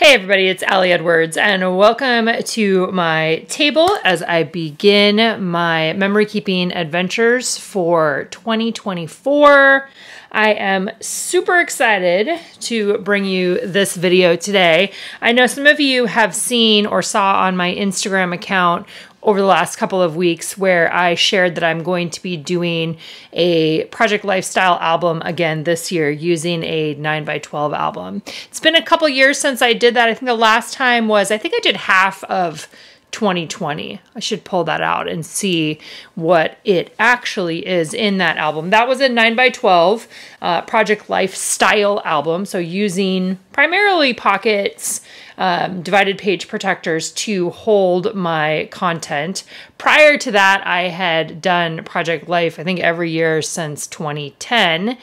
Hey everybody, it's Allie Edwards and welcome to my table as I begin my memory keeping adventures for 2024. I am super excited to bring you this video today. I know some of you have seen or saw on my Instagram account over the last couple of weeks where I shared that I'm going to be doing a Project Lifestyle album again this year using a 9x12 album. It's been a couple years since I did that. I think the last time was, I think I did half of 2020. I should pull that out and see what it actually is in that album. That was a 9x12 Project Lifestyle album. So using primarily pockets, divided page protectors to hold my content. Prior to that, I had done Project Life, I think every year since 2010.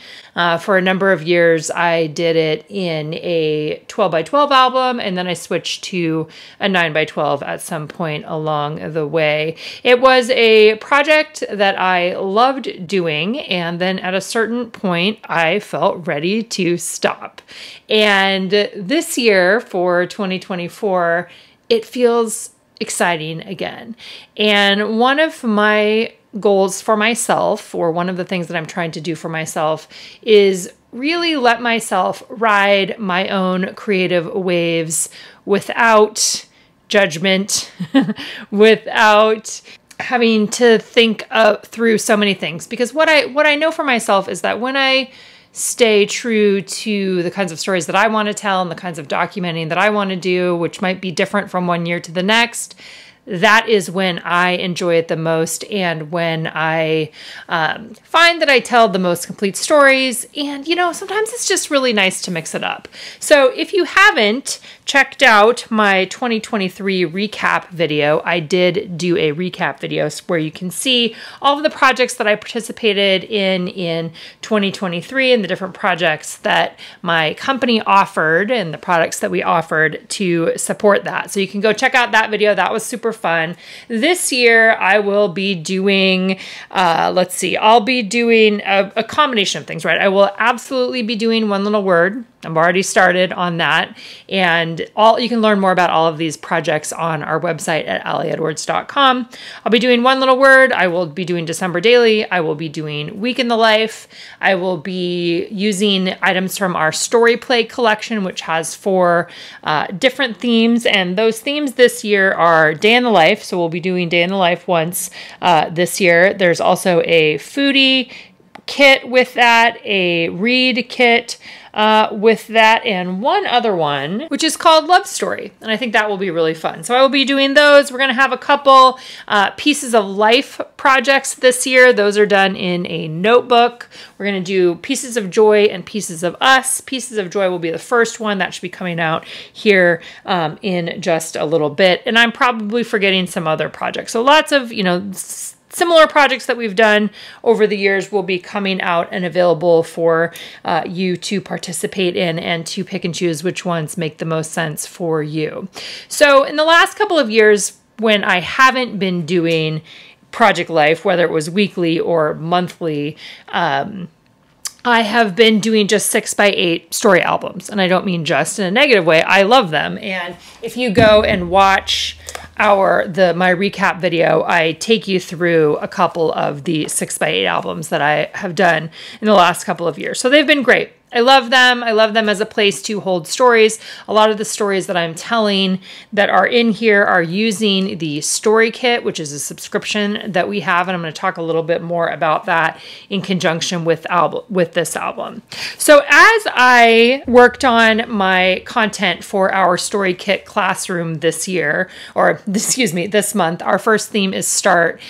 For a number of years, I did it in a 12x12 album, and then I switched to a 9x12 at some point along the way. It was a project that I loved doing, and then at a certain point, I felt ready to stop. And this year, for 2024, it feels exciting again. And one of my goals for myself, or one of the things that I'm trying to do for myself, is really let myself ride my own creative waves without judgment, without having to think through so many things. Because what I know for myself is that when I stay true to the kinds of stories that I want to tell and the kinds of documenting that I want to do, which might be different from one year to the next, that is when I enjoy it the most and when I find that I tell the most complete stories. And, you know, sometimes it's just really nice to mix it up. So if you haven't checked out my 2023 recap video, I did do a recap video where you can see all of the projects that I participated in 2023 and the different projects that my company offered and the products that we offered to support that. So you can go check out that video. That was super fun. This year I will be doing, I'll be doing a combination of things, right? I will absolutely be doing One Little Word. I've already started on that, and you can learn more about all of these projects on our website at allieedwards.com. I'll be doing One Little Word. I will be doing December Daily. I will be doing Week in the Life. I will be using items from our Story Play collection, which has 4 different themes, and those themes this year are Day in the Life, so we'll be doing Day in the Life once this year. There's also a foodie kit with that, a read kit with that, and one other one, which is called Love Story. And I think that will be really fun. So I will be doing those. We're going to have a couple Pieces of Life projects this year. Those are done in a notebook. We're going to do Pieces of Joy and Pieces of Us. Pieces of Joy will be the first one. That should be coming out here in just a little bit. And I'm probably forgetting some other projects. So lots of, you know, similar projects that we've done over the years will be coming out and available for you to participate in and to pick and choose which ones make the most sense for you. So in the last couple of years, when I haven't been doing Project Life, whether it was weekly or monthly, I have been doing just 6x8 story albums, and I don't mean just in a negative way. I love them, and if you go and watch my recap video, I take you through a couple of the 6x8 albums that I have done in the last couple of years. So they've been great. I love them. I love them as a place to hold stories. A lot of the stories that I'm telling that are in here are using the Story Kit, which is a subscription that we have, and I'm going to talk a little bit more about that in conjunction with this album. So as I worked on my content for our Story Kit classroom this year, or excuse me, this month, our first theme is Start.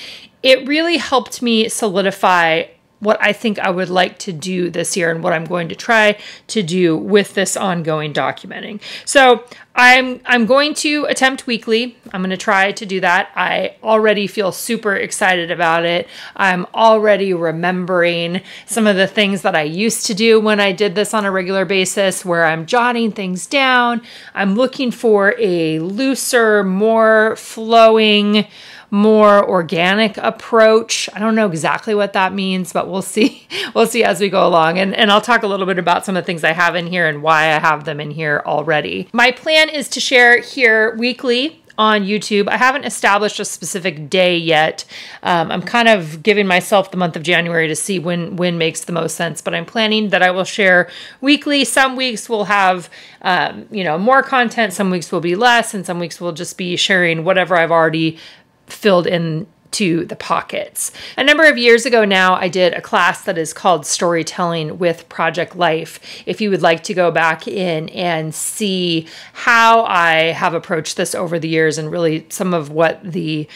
It really helped me solidify what I think I would like to do this year and what I'm going to try to do with this ongoing documenting. So I'm going to attempt weekly. I'm going to try to do that. I already feel super excited about it. I'm already remembering some of the things that I used to do when I did this on a regular basis, where I'm jotting things down. I'm looking for a looser, more flowing, more organic approach. I don't know exactly what that means, but we'll see. We'll see as we go along. And I'll talk a little bit about some of the things I have in here and why I have them in here already. My plan is to share here weekly on YouTube. I haven't established a specific day yet. I'm kind of giving myself the month of January to see when makes the most sense, but I'm planning that I will share weekly. Some weeks we'll have, more content. Some weeks will be less, and some weeks we'll just be sharing whatever I've already filled in to the pockets. A number of years ago now, I did a class that is called Storytelling with Project Life. If you would like to go back in and see how I have approached this over the years and really some of what the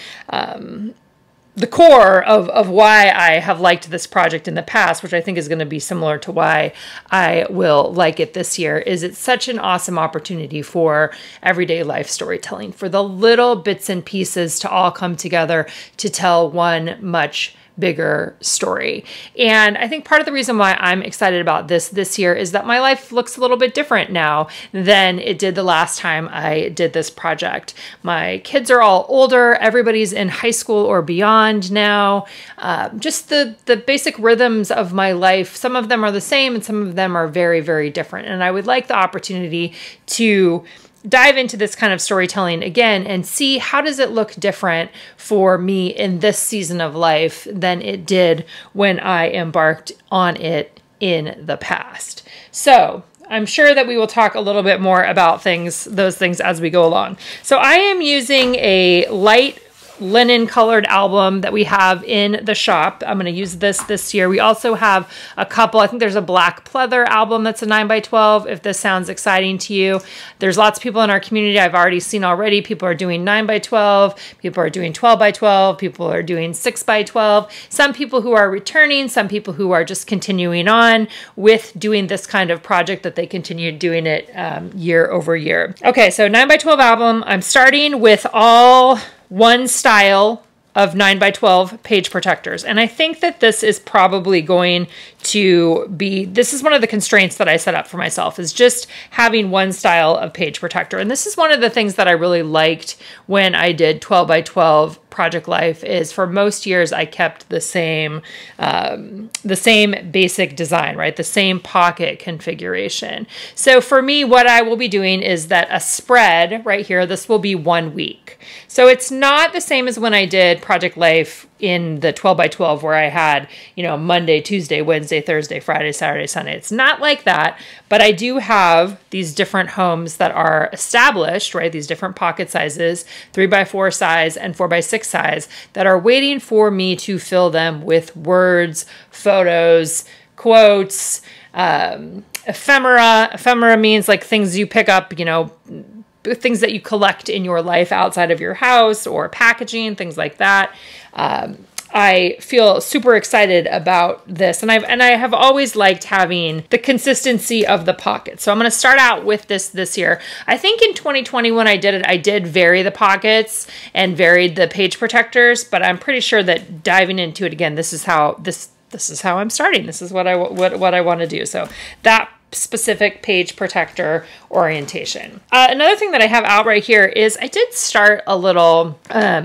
core of why I have liked this project in the past, which I think is going to be similar to why I will like it this year, is it's such an awesome opportunity for everyday life storytelling, for the little bits and pieces to all come together to tell one much bigger story. And I think part of the reason why I'm excited about this year is that my life looks a little bit different now than it did the last time I did this project. My kids are all older. Everybody's in high school or beyond now. Just the basic rhythms of my life, some of them are the same and some of them are very, very different. And I would like the opportunity to dive into this kind of storytelling again and see how does it look different for me in this season of life than it did when I embarked on it in the past. So I'm sure that we will talk a little bit more about those things as we go along. So I am using a light linen colored album that we have in the shop. I'm going to use this year. We also have a couple, I think there's a black pleather album that's a 9x12, if this sounds exciting to you. There's lots of people in our community I've already seen already. People are doing 9x12, people are doing 12x12, people are doing 6x12. Some people who are returning, some people who are just continuing on with doing this kind of project that they continue doing it year over year. Okay, so 9x12 album. I'm starting with all one style of 9x12 page protectors. And I think that this is probably going to be, this is one of the constraints that I set up for myself, is just having one style of page protector. And this is one of the things that I really liked when I did 12x12 Project Life, is for most years I kept the same basic design, right? The same pocket configuration. So for me, what I will be doing is that a spread right here, this will be 1 week. So it's not the same as when I did Project Life in the 12x12 where I had, Monday, Tuesday, Wednesday, Thursday, Friday, Saturday, Sunday. It's not like that, but I do have these different homes that are established, right? These different pocket sizes, 3x4 size and 4x6 size, that are waiting for me to fill them with words, photos, quotes, ephemera. Ephemera means like things you pick up, things that you collect in your life outside of your house, or packaging, things like that. I feel super excited about this, and I have always liked having the consistency of the pocket. So I'm going to start out with this year. I think in 2020 when I did it, I did vary the pockets and varied the page protectors, but I'm pretty sure that diving into it again, this is how I'm starting. This is what I want to do. So that specific page protector orientation. Another thing that I have out right here is I did start a little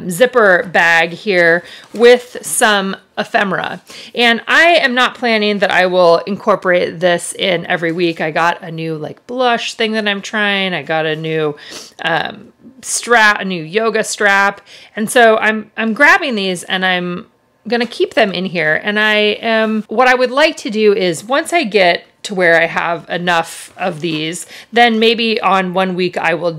zipper bag here with some ephemera, and I am not planning that I will incorporate this in every week. I got a new blush thing that I'm trying. I got a new strap, a new yoga strap, and so I'm grabbing these and I'm gonna keep them in here. And what I would like to do is, once I get to where I have enough of these, then maybe on 1 week I will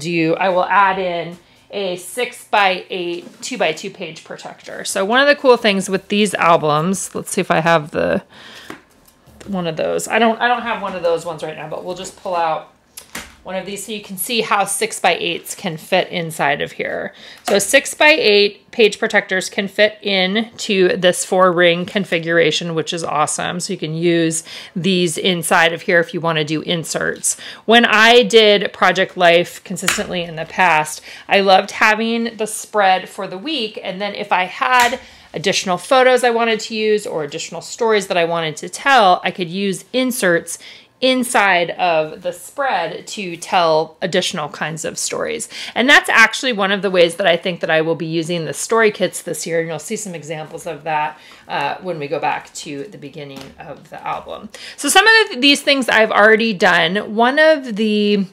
add in a 6x8 2x2 page protector. So one of the cool things with these albums, let's see if I have one of those. I don't have one of those ones right now, but we'll just pull out one of these so you can see how 6x8s can fit inside of here. So 6x8 page protectors can fit into this 4-ring configuration, which is awesome. So you can use these inside of here if you want to do inserts. When I did Project Life consistently in the past, I loved having the spread for the week, and then if I had additional photos I wanted to use or additional stories that I wanted to tell, I could use inserts inside of the spread to tell additional kinds of stories. And that's actually one of the ways that I think that I will be using the story kits this year. And you'll see some examples of that when we go back to the beginning of the album. So some of these things I've already done. One of the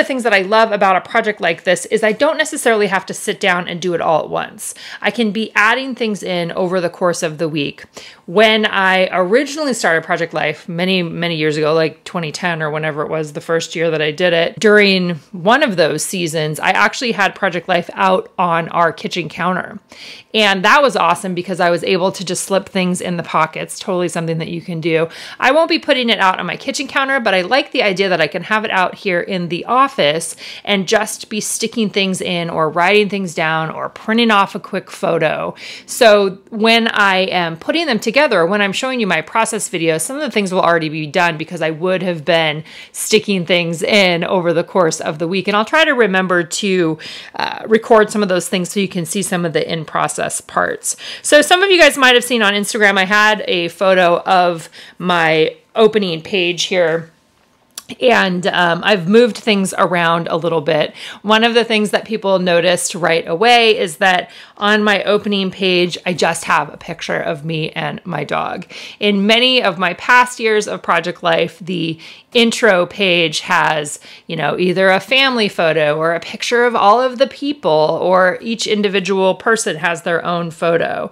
things that I love about a project like this is I don't necessarily have to sit down and do it all at once. I can be adding things in over the course of the week. When I originally started Project Life many, many years ago, like 2010 or whenever it was the first year that I did it, during one of those seasons, I actually had Project Life out on our kitchen counter. And that was awesome because I was able to just slip things in the pockets, totally something that you can do. I won't be putting it out on my kitchen counter, but I like the idea that I can have it out here in the office and just be sticking things in or writing things down or printing off a quick photo. So when I am putting them together, when I'm showing you my process video, some of the things will already be done because I would have been sticking things in over the course of the week. And I'll try to remember to record some of those things so you can see some of the in-process parts. So some of you guys might have seen on Instagram, I had a photo of my opening page here. And I've moved things around a little bit. One of the things that people noticed right away is that on my opening page, I just have a picture of me and my dog. In many of my past years of Project Life, the intro page has, you know, either a family photo or a picture of all of the people, or each individual person has their own photo.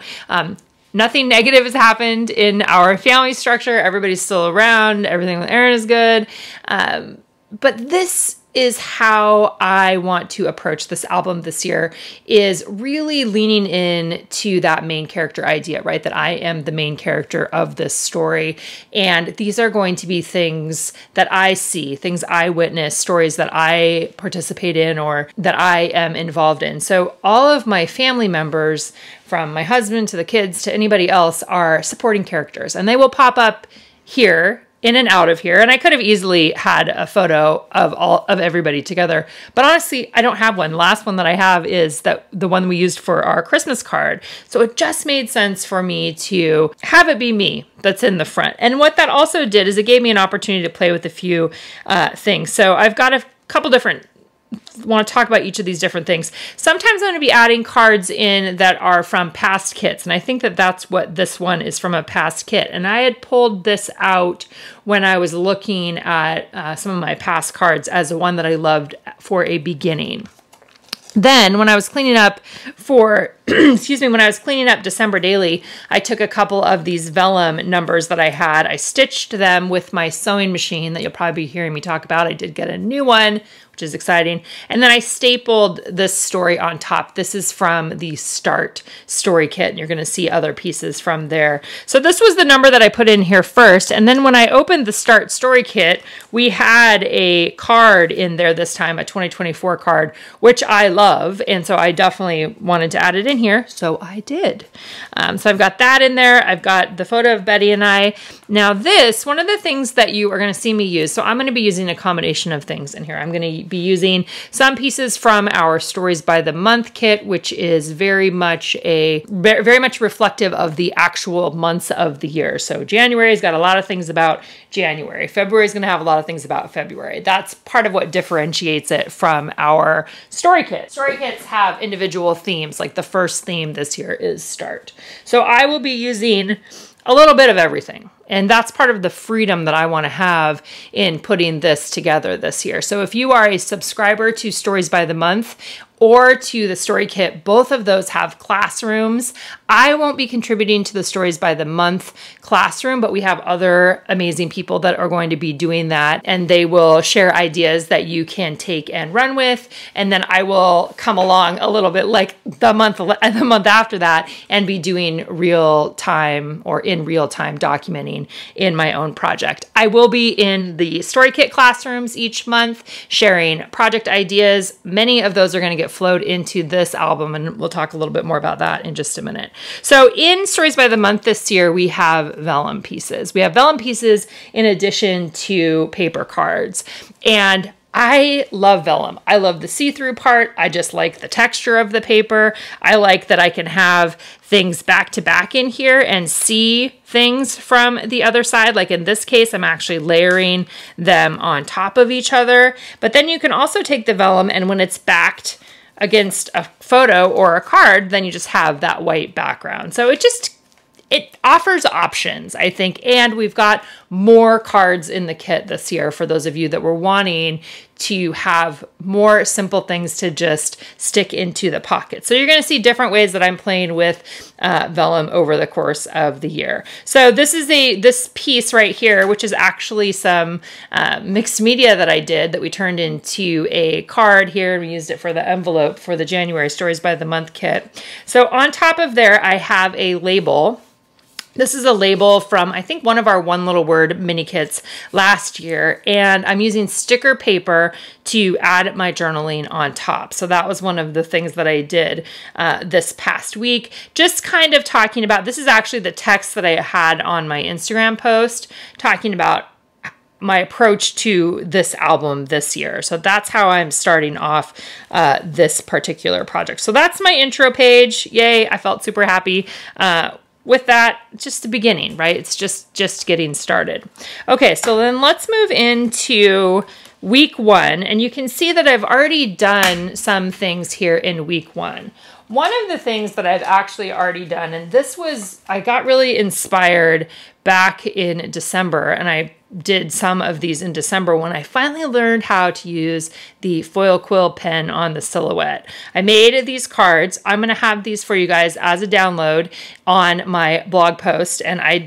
Nothing negative has happened in our family structure. Everybody's still around. Everything with Erin is good. But this is how I want to approach this album this year, is really leaning in to that main character idea, right? That I am the main character of this story. And these are going to be things that I see, things I witness, stories that I participate in or that I am involved in. So all of my family members, from my husband to the kids to anybody else, are supporting characters, and they will pop up here in and out of here. And I could have easily had a photo of everybody together, but honestly, I don't have one. The last one that I have is the one we used for our Christmas card. So it just made sense for me to have it be me that's in the front. And what that also did is it gave me an opportunity to play with a few things. So I've got a couple different want to talk about each of these different things. Sometimes I'm going to be adding cards in that are from past kits, and I think that that's what this one is, from a past kit. And I had pulled this out when I was looking at some of my past cards as one that I loved for a beginning. Then when I was cleaning up for, excuse me, when I was cleaning up December Daily, I took a couple of these vellum numbers that I had. I stitched them with my sewing machine that you'll probably be hearing me talk about. I did get a new one, which is exciting. And then I stapled this story on top. This is from the Start story kit, and you're going to see other pieces from there. So this was the number that I put in here first. And then when I opened the Start story kit, we had a card in there this time, a 2024 card, which I love. And so I definitely wanted to add it in here. So I did. So I've got that in there. I've got the photo of Betty and I. Now this, one of the things that you are going to see me use, so I'm going to be using a combination of things in here. I'm going to be using some pieces from our Stories by the Month kit, which is very much reflective of the actual months of the year. So January's got a lot of things about January. February is going to have a lot of things about February. That's part of what differentiates it from our story kit. Story kits have individual themes, like the first theme this year is Start. So I will be using a little bit of everything. And that's part of the freedom that I want to have in putting this together this year. So if you are a subscriber to Stories by the Month or to the Story Kit, both of those have classrooms. I won't be contributing to the Stories by the Month classroom, but we have other amazing people that are going to be doing that, and they will share ideas that you can take and run with. And then I will come along a little bit like the month after that and be doing real time or in real time documenting in my own project. I will be in the Story Kit classrooms each month sharing project ideas. Many of those are going to get flowed into this album, and we'll talk a little bit more about that in just a minute. So in Stories by the Month this year, we have vellum pieces. We have vellum pieces in addition to paper cards. And I love vellum. I love the see-through part. I just like the texture of the paper. I like that I can have things back to back in here and see things from the other side. Like in this case, I'm actually layering them on top of each other. But then you can also take the vellum, and when it's backed against a photo or a card, then you just have that white background. So it offers options, I think, and we've got more cards in the kit this year for those of you that were wanting to have more simple things to just stick into the pocket. So you're going to see different ways that I'm playing with vellum over the course of the year. So this is this piece right here, which is actually some mixed media that I did that we turned into a card here. We used it for the envelope for the January Stories by the Month kit. So on top of there, I have a label. This is a label from, I think, one of our One Little Word mini kits last year, and I'm using sticker paper to add my journaling on top. So that was one of the things that I did this past week. Just kind of talking about, this is actually the text that I had on my Instagram post, talking about my approach to this album this year. So that's how I'm starting off this particular project. So that's my intro page. Yay, I felt super happy. With that, just the beginning, right? It's just getting started. Okay, so then let's move into week 1. And you can see that I've already done some things here in week 1. One of the things that I've actually already done, and this was, I got really inspired back in December, and I did some of these in December when I finally learned how to use the foil quill pen on the silhouette. I made these cards. I'm going to have these for you guys as a download on my blog post. And I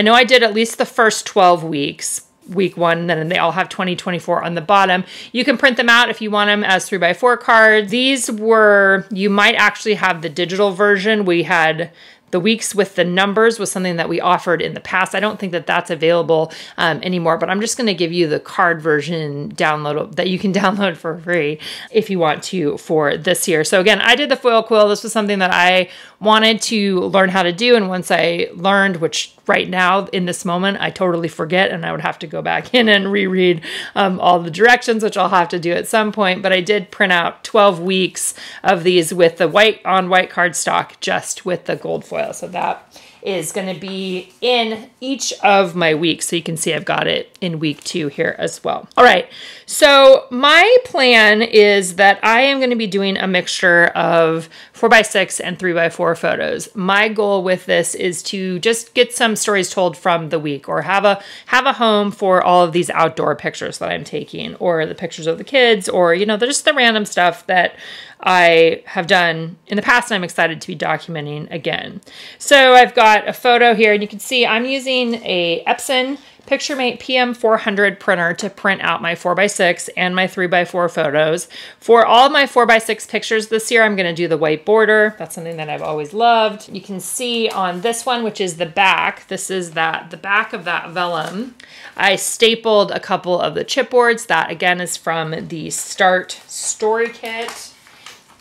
know I did at least the first 12 weeks. Week 1, and then they all have 2024 on the bottom. You can print them out if you want them as 3x4 cards. These were, you might actually have the digital version. We had the weeks with the numbers was something that we offered in the past. I don't think that that's available anymore, but I'm just going to give you the card version download that you can download for free if you want to for this year. So again, I did the foil quill. This was something that I wanted to learn how to do. And once I learned, which right now in this moment, I totally forget, and I would have to go back in and reread all the directions, which I'll have to do at some point. But I did print out 12 weeks of these with the white on white cardstock, just with the gold foil. So that is going to be in each of my weeks. So you can see I've got it in week 2 here as well. All right. So my plan is that I am going to be doing a mixture of 4x6 and 3x4 photos. My goal with this is to just get some stories told from the week, or have a home for all of these outdoor pictures that I'm taking, or the pictures of the kids, or, you know, just the random stuff that I have done in the past and I'm excited to be documenting again. So I've got a photo here, and you can see I'm using a Epson PictureMate PM400 printer to print out my 4x6 and my 3x4 photos. For all of my 4x6 pictures this year, I'm going to do the white border. That's something that I've always loved. You can see on this one, which is the back, this is the back of that vellum. I stapled a couple of the chipboards. That again is from the Start Story Kit.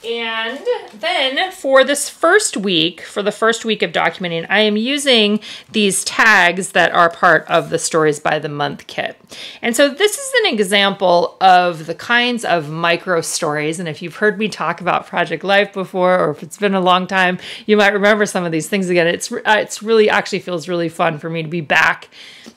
And then for this first week, for the first week of documenting, I am using these tags that are part of the Stories by the Month kit. And so this is an example of the kinds of micro stories. And if you've heard me talk about Project Life before, or if it's been a long time, you might remember some of these things again. It's really actually feels really fun for me to be back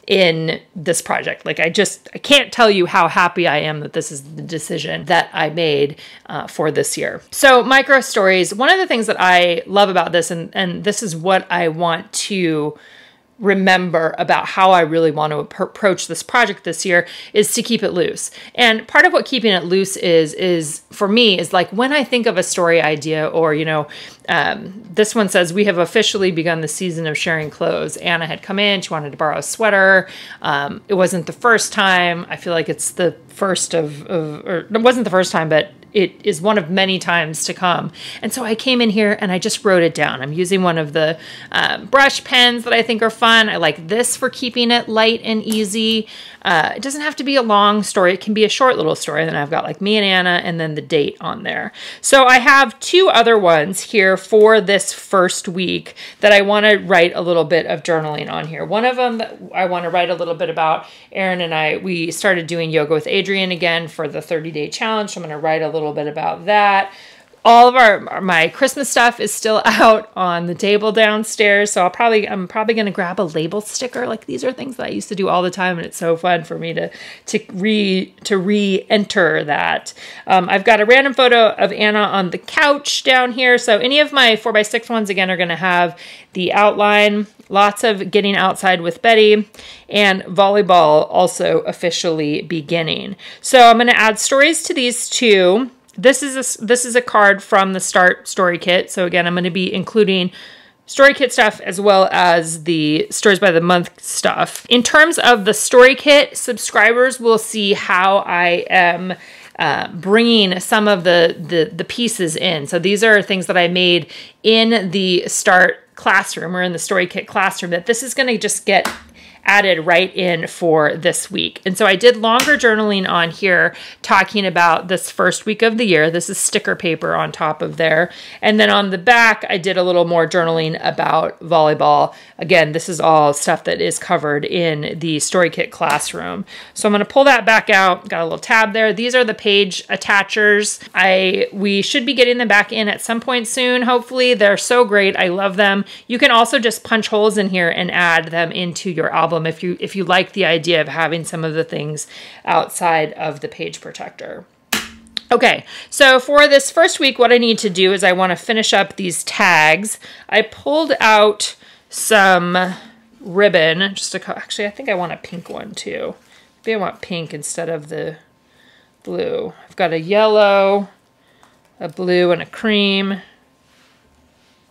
in this project. Like I can't tell you how happy I am that this is the decision that I made for this year. So micro stories, one of the things that I love about this, and this is what I want to remember about how I really want to approach this project this year, is to keep it loose. And part of what keeping it loose is for me is like when I think of a story idea, or, you know, this one says, we have officially begun the season of sharing clothes. Anna had come in, she wanted to borrow a sweater. It wasn't the first time. I feel like it's the first or it wasn't the first time, but it is one of many times to come. And so I came in here and I just wrote it down. I'm using one of the brush pens that I think are fun. I like this for keeping it light and easy. It doesn't have to be a long story. It can be a short little story. And then I've got like me and Anna and then the date on there. So I have 2 other ones here for this first week that I want to write a little bit of journaling on here. One of them I want to write a little bit about. Aaron and we started doing yoga with Adriene again for the 30-day challenge. So I'm going to write a little bit about that. All of my Christmas stuff is still out on the table downstairs. So I'm probably going to grab a label sticker. Like, these are things that I used to do all the time, and it's so fun for me to re-enter that. I've got a random photo of Anna on the couch down here. So any of my 4x6 ones, again, are going to have the outline, lots of getting outside with Betty, and volleyball also officially beginning. So I'm going to add stories to these 2. This is a card from the Start Story Kit. So again, I'm going to be including Story Kit stuff as well as the Stories by the Month stuff. In terms of the Story Kit, subscribers will see how I am bringing some of the pieces in. So these are things that I made in the Start classroom or in the Story Kit classroom that this is going to just get added right in for this week. And so I did longer journaling on here talking about this first week of the year. This is sticker paper on top of there. And then on the back, I did a little more journaling about volleyball. Again, this is all stuff that is covered in the Story Kit classroom. So I'm going to pull that back out. Got a little tab there. These are the page attachers. We should be getting them back in at some point soon. Hopefully, they're so great. I love them. You can also just punch holes in here and add them into your album if you like the idea of having some of the things outside of the page protector. Okay, so for this first week, what I need to do is I want to finish up these tags. I pulled out some ribbon, actually I think I want a pink one too. Maybe I want pink instead of the blue. I've got a yellow, a blue, and a cream.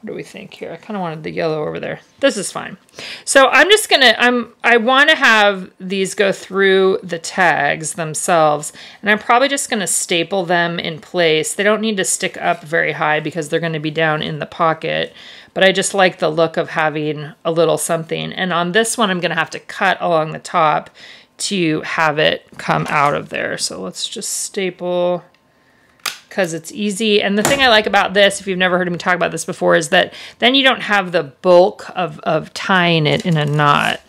What do we think here? I kind of wanted the yellow over there. This is fine. So I'm just gonna, I want to have these go through the tags themselves, and I'm probably just gonna staple them in place. They don't need to stick up very high because they're gonna be down in the pocket, but I just like the look of having a little something. And on this one, I'm gonna have to cut along the top to have it come out of there. So let's just staple, because it's easy. And the thing I like about this, if you've never heard me talk about this before, is that then you don't have the bulk of tying it in a knot.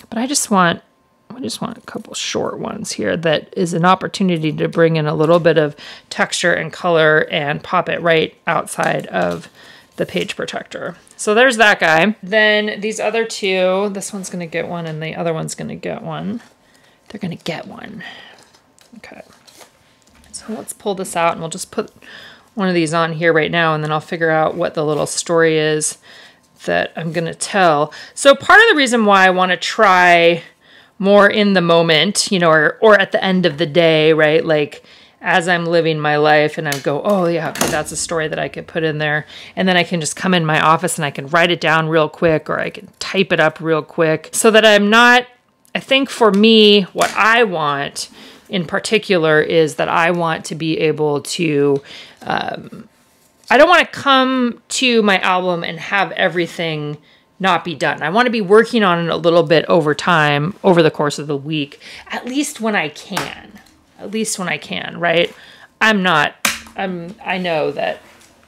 But I just want a couple short ones here that is an opportunity to bring in a little bit of texture and color and pop it right outside of the page protector. So there's that guy. Then these other 2, this one's gonna get one and the other one's gonna get one. They're gonna get one. Okay. So let's pull this out and we'll just put one of these on here right now, and then I'll figure out what the little story is that I'm going to tell. So part of the reason why I want to try more in the moment, you know, or at the end of the day, right? Like as I'm living my life and I go, oh yeah, okay, that's a story that I could put in there. And then I can just come in my office and I can write it down real quick, or I can type it up real quick so that I'm not, I think for me, what I want in particular is that I want to be able to, I don't want to come to my album and have everything not be done. I want to be working on it a little bit over time, over the course of the week, at least when I can, right? I know that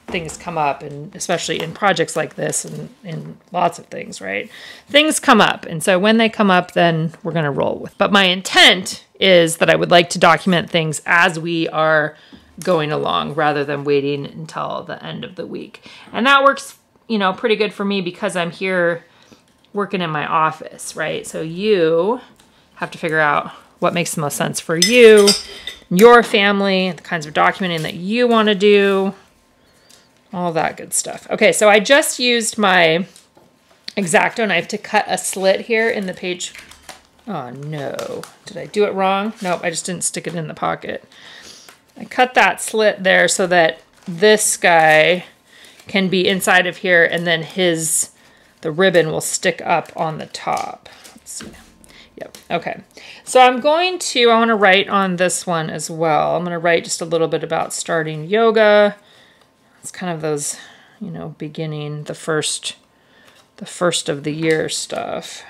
things come up, and especially in projects like this and in lots of things, right? Things come up. And so when they come up, then we're going to roll with. But my intent is that I would like to document things as we are going along rather than waiting until the end of the week. And that works, you know, pretty good for me because I'm here working in my office, right? So you have to figure out what makes the most sense for you, your family, the kinds of documenting that you want to do, all that good stuff. Okay, so I just used my X-Acto knife to cut a slit here in the page. Oh no, did I do it wrong? Nope, I just didn't stick it in the pocket. I cut that slit there so that this guy can be inside of here, and then the ribbon will stick up on the top. Let's see. Yep, okay. So I want to write on this one as well. I'm gonna write just a little bit about starting yoga. It's kind of those, you know, beginning, the first of the year stuff.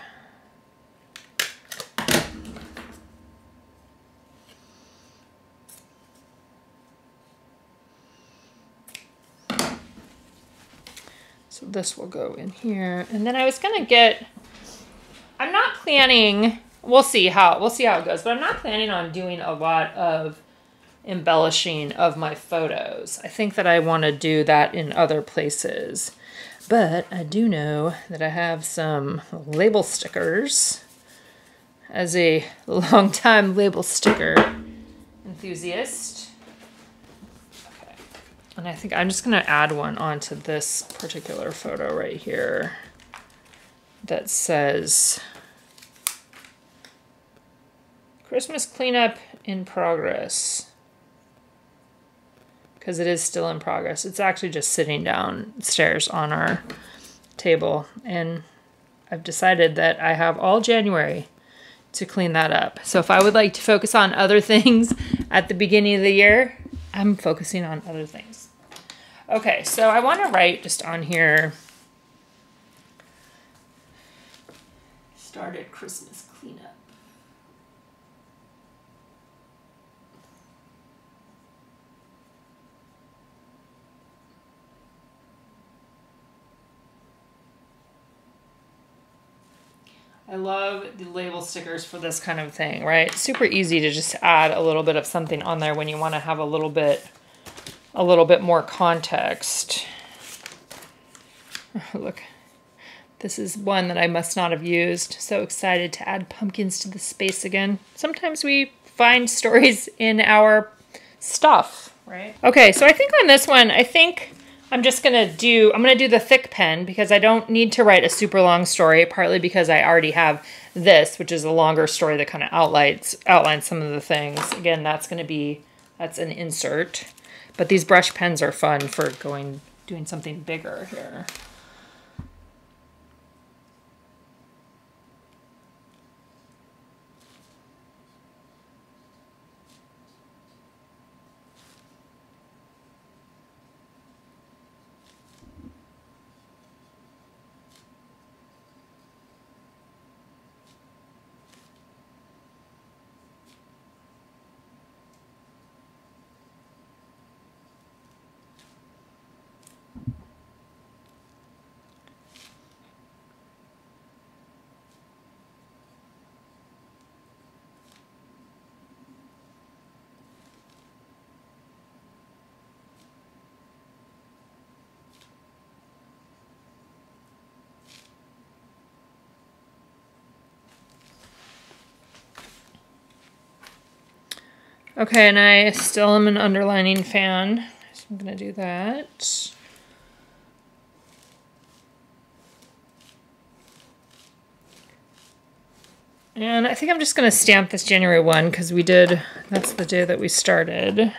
So this will go in here. And then I was gonna get, I'm not planning, we'll see how it goes, but I'm not planning on doing a lot of embellishing of my photos. I think that I want to do that in other places. But I do know that I have some label stickers. As a longtime label sticker enthusiast. Okay. And I think I'm just going to add one onto this particular photo right here that says Christmas cleanup in progress. Because it is still in progress. It's actually just sitting downstairs on our table. And I've decided that I have all January to clean that up. So if I would like to focus on other things at the beginning of the year, I'm focusing on other things. Okay, so I want to write just on here, started Christmas cleanup. I love the label stickers for this kind of thing, right? Super easy to just add a little bit of something on there when you want to have a little bit more context. Oh, look, this is one that I must not have used. So excited to add pumpkins to the space again. Sometimes we find stories in our stuff, right? Okay, so I think on this one, I'm gonna do the thick pen because I don't need to write a super long story, partly because I already have this, which is a longer story that kind of outlines some of the things. Again, that's an insert. But these brush pens are fun for doing something bigger here. Okay, and I still am an underlining fan, so I'm going to do that. And I think I'm just going to stamp this January 1 because that's the day that we started.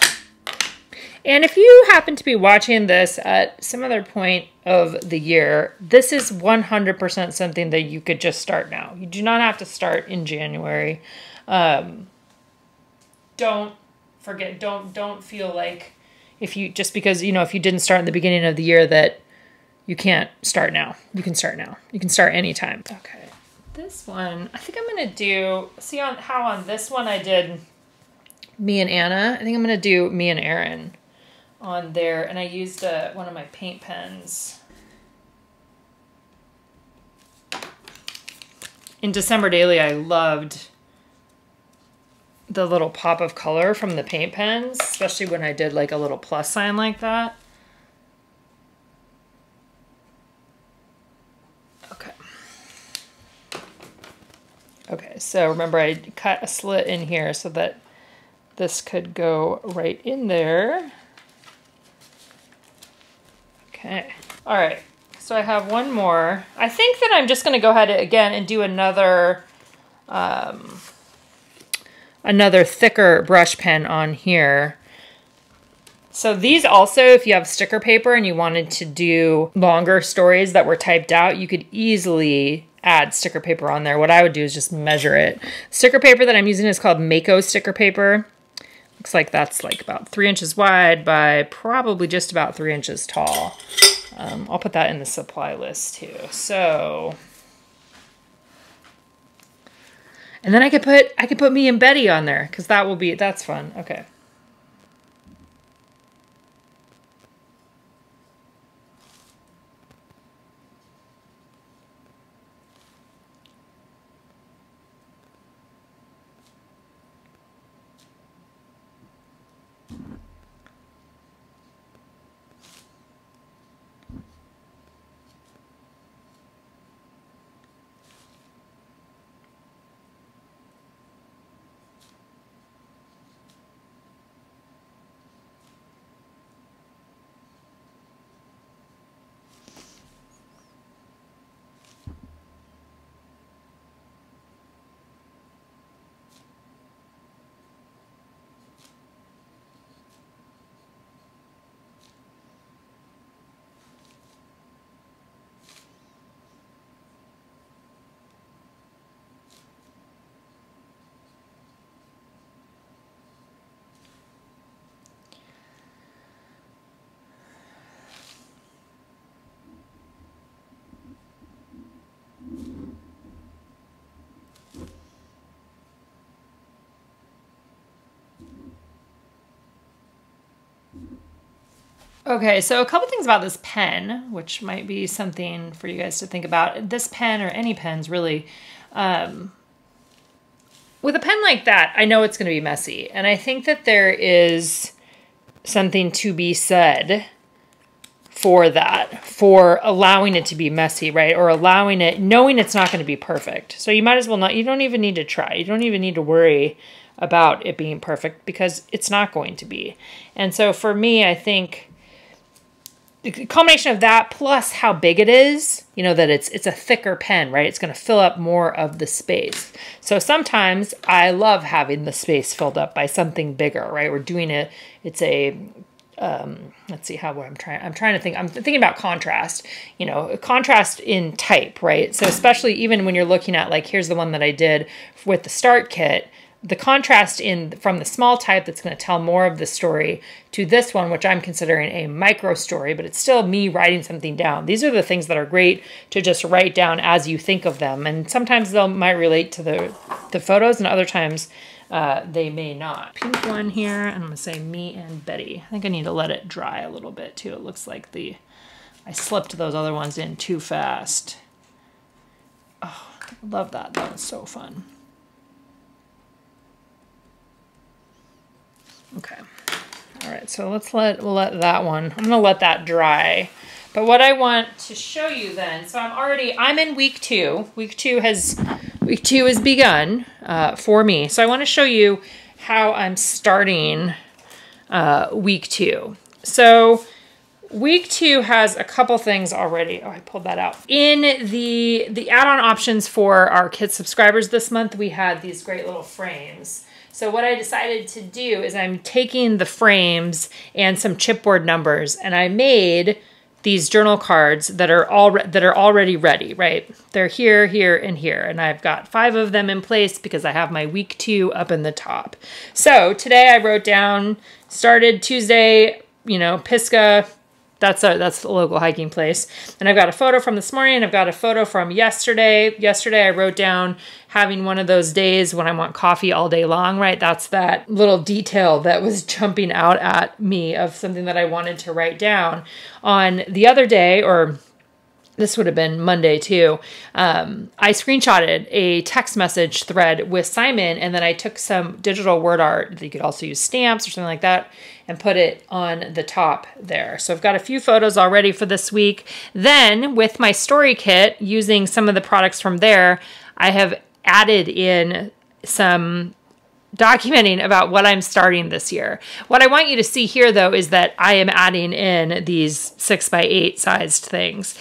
And if you happen to be watching this at some other point of the year, this is 100% something that you could just start now. You do not have to start in January. Don't feel like if you didn't start in the beginning of the year that you can't start now. You can start now. You can start anytime. Okay. This one, I think I'm going to do, how on this one I did me and Anna. I think I'm going to do me and Aaron on there. And I used one of my paint pens. In December Daily, I loved the little pop of color from the paint pens, especially when I did like a little plus sign like that. Okay. Okay, so remember I cut a slit in here so that this could go right in there. Okay. All right. So I have one more. I think that I'm just going to go ahead again and do another thicker brush pen on here. So these also, if you have sticker paper and you wanted to do longer stories that were typed out, you could easily add sticker paper on there. What I would do is just measure it. Sticker paper that I'm using is called Mako sticker paper. Looks like that's like about 3 inches wide by probably just about 3 inches tall. I'll put that in the supply list too. So, and then I could put me and Betty on there because that's fun. Okay. Okay, so a couple things about this pen, which might be something for you guys to think about. This pen, or any pens really, with a pen like that, I know it's going to be messy. And I think that there is something to be said for that, for allowing it to be messy, right? Or allowing it, knowing it's not going to be perfect. So you might as well not, you don't even need to try. You don't even need to worry about it being perfect because it's not going to be. And so for me, I think the combination of that plus how big it is, you know, that it's a thicker pen, right? It's going to fill up more of the space. So sometimes I love having the space filled up by something bigger, right? We're doing it. It's a, let's see how, what I'm trying to think. I'm thinking about contrast, you know, contrast in type, right? So especially even when you're looking at, like, here's the one that I did with the start kit, the contrast in from the small type that's going to tell more of the story to this one, which I'm considering a micro story, but it's still me writing something down. These are the things that are great to just write down as you think of them. And sometimes they might relate to the photos, and other times they may not. Pink one here, and I'm going to say Me and Betty. I think I need to let it dry a little bit too. It looks like I slipped those other ones in too fast. Oh, I love that. That was so fun. Okay. All right. So we'll let that one, I'm going to let that dry. But what I want to show you then, so I'm in week 2. Week 2 has begun for me. So I want to show you how I'm starting week 2. So week 2 has a couple things already. Oh, I pulled that out. In the add-on options for our kit subscribers this month, we had these great little frames. So what I decided to do is I'm taking the frames and some chipboard numbers, and I made these journal cards that are already ready, right? They're here, here, and here. And I've got 5 of them in place because I have my week 2 up in the top. So today I wrote down, started Tuesday, you know, Pisgah. That's a local hiking place. And I've got a photo from this morning. I've got a photo from yesterday. Yesterday I wrote down having one of those days when I want coffee all day long, right? That's that little detail that was jumping out at me of something that I wanted to write down. On the other day, or this would have been Monday too, I screenshotted a text message thread with Simon, and then I took some digital word art. You could also use stamps or something like that, and put it on the top there. So I've got a few photos already for this week. Then with my story kit, using some of the products from there, I have added in some documenting about what I'm starting this year. What I want you to see here, though, is that I am adding in these 6x8 sized things.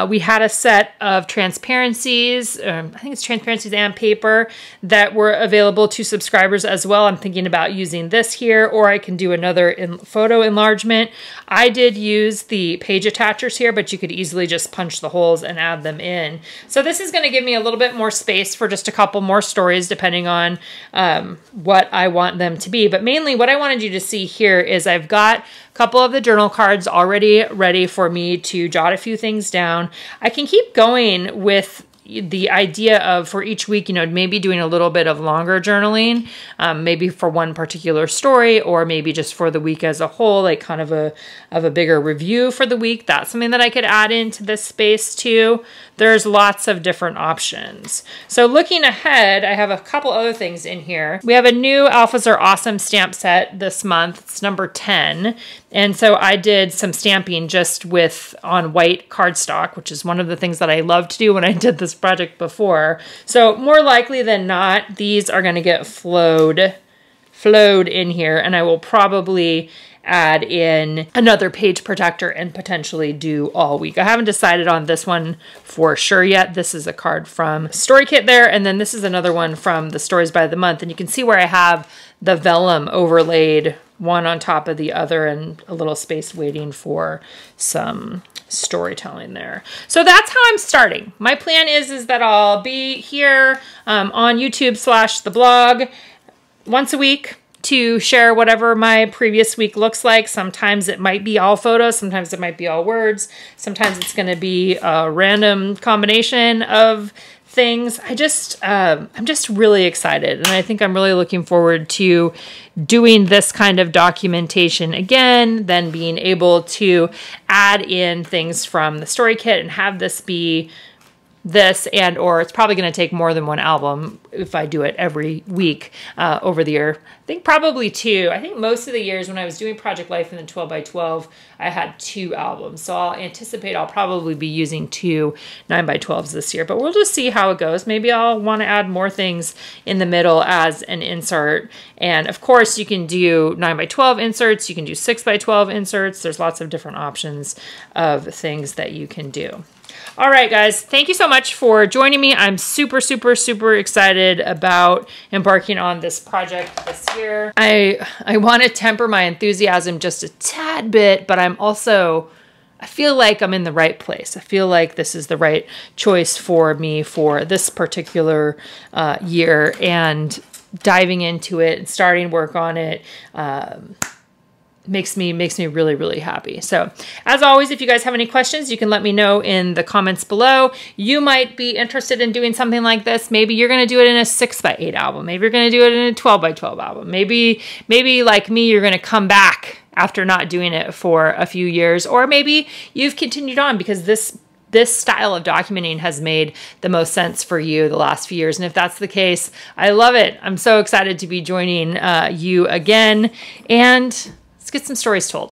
We had a set of transparencies, I think it's transparencies and paper, that were available to subscribers as well. I'm thinking about using this here, or I can do another photo enlargement. I did use the page attachers here, but you could easily just punch the holes and add them in. So this is going to give me a little bit more space for just a couple more stories, depending on what I want them to be. But mainly what I wanted you to see here is I've got a couple of the journal cards already ready for me to jot a few things down. I can keep going with the idea of, for each week, you know, maybe doing a little bit of longer journaling, maybe for one particular story, or maybe just for the week as a whole, like kind of a bigger review for the week. That's something that I could add into this space too. There's lots of different options. So looking ahead, I have a couple other things in here. We have a new Alphas Are Awesome stamp set this month. It's number 10. And so I did some stamping just on white cardstock, which is one of the things that I loved to do when I did this project before. So more likely than not, these are going to get flowed in here, and I will probably add in another page protector and potentially do all week. I haven't decided on this one for sure yet. This is a card from Story Kit there, and then this is another one from the Stories by the Month, and you can see where I have the vellum overlaid one on top of the other, and a little space waiting for some storytelling there. So that's how I'm starting. My plan is that I'll be here on YouTube / the blog once a week to share whatever my previous week looks like. Sometimes it might be all photos, sometimes it might be all words, sometimes it's going to be a random combination of things. I'm just really excited. And I think I'm really looking forward to doing this kind of documentation again, then being able to add in things from the story kit and have this be this, and or it's probably going to take more than one album if I do it every week over the year. I think probably two. I think most of the years when I was doing Project Life in the 12 by 12, I had 2 albums. So I'll anticipate I'll probably be using 2 9 by 12s this year, but we'll just see how it goes. Maybe I'll want to add more things in the middle as an insert. And of course you can do 9 by 12 inserts. You can do 6 by 12 inserts. There's lots of different options of things that you can do. All right, guys, thank you so much for joining me. I'm super, super, super excited about embarking on this project this year. I want to temper my enthusiasm just a tad bit, but I feel like I'm in the right place. I feel like this is the right choice for me for this particular year, and diving into it and starting work on it makes me really, really happy. So as always, if you guys have any questions, you can let me know in the comments below. You might be interested in doing something like this. Maybe you're going to do it in a 6 by 8 album. Maybe you're going to do it in a 12 by 12 album. Maybe like me, you're going to come back after not doing it for a few years, or maybe you've continued on because this style of documenting has made the most sense for you the last few years. And if that's the case, I love it. I'm so excited to be joining you again, and let's get some stories told.